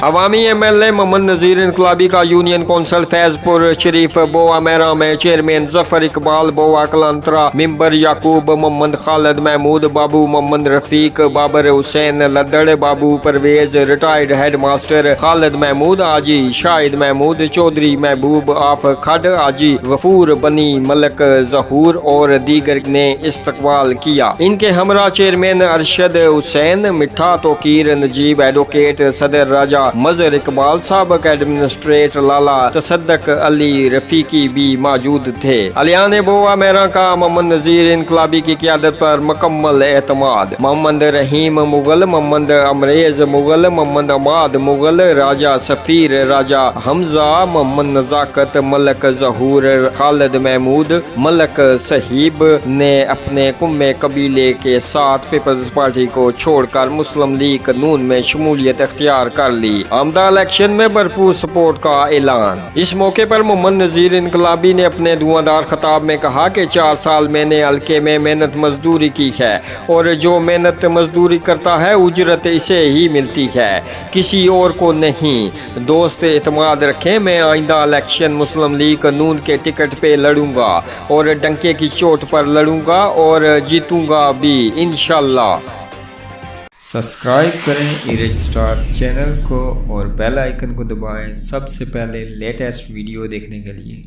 अवामी MLA Mohammad Nazir Inqalabi का union council Faizpur Sharif बोआ मेरा में चेयरमैन जफर इकबाल बोआ कलांतरा member Yaqub Mohammad Khalid Mahmood Babu Mohammad Rafiq Babar Hussain Laddar Babu Parvez retired head master Khalid Mahmood आजी शाहिद महमूद चौधरी महबूब आफ खड आजी गफूर बनी मलक जहूर और दीगर ने इस्तकबाल किया। इनके हमरा चेयरमैन अरशद हुसैन मिठा तोकीर नजीब एडवोकेट सदर राजा मजर इकबाल साबक एडमिनिस्ट्रेटर लाला तसद्दक अली रफीकी भी मौजूद थे। अलियान बोआ मेरा का मोहम्मद नज़ीर इनकलाबी की क़यादत पर मुकम्मल एतमाद। मोहम्मद रहीम मुगल, मोहम्मद अमरेज मुगल, मोहम्मद अमाद मुगल, राजा सफ़ीर, राजा हमजा, मोहम्मद नज़ाकत, मलक जहूर, खालिद महमूद, मलक सहीब ने अपने कुम्मे कबीले के साथ पीपल्स पार्टी को छोड़कर मुस्लिम लीग नून में शमूलियत इख्तियार कर ली। आमदा इलेक्शन में भरपूर सपोर्ट का ऐलान। इस मौके पर मोहम्मद नज़ीर इनकलाबी ने अपने धुआंधार खिताब में कहा कि 4 साल मैंने हल्के में मेहनत मजदूरी की है और जो मेहनत मजदूरी करता है उजरत इसे ही मिलती है, किसी और को नहीं। दोस्त एतमाद रखें, मैं आइंदा इलेक्शन मुस्लिम लीग नून के टिकट पे लड़ूंगा और डंके की चोट पर लड़ूंगा और जीतूंगा भी इंशाल्लाह। सब्सक्राइब करें इरेज स्टार चैनल को और बेल आइकन को दबाएं सबसे पहले लेटेस्ट वीडियो देखने के लिए।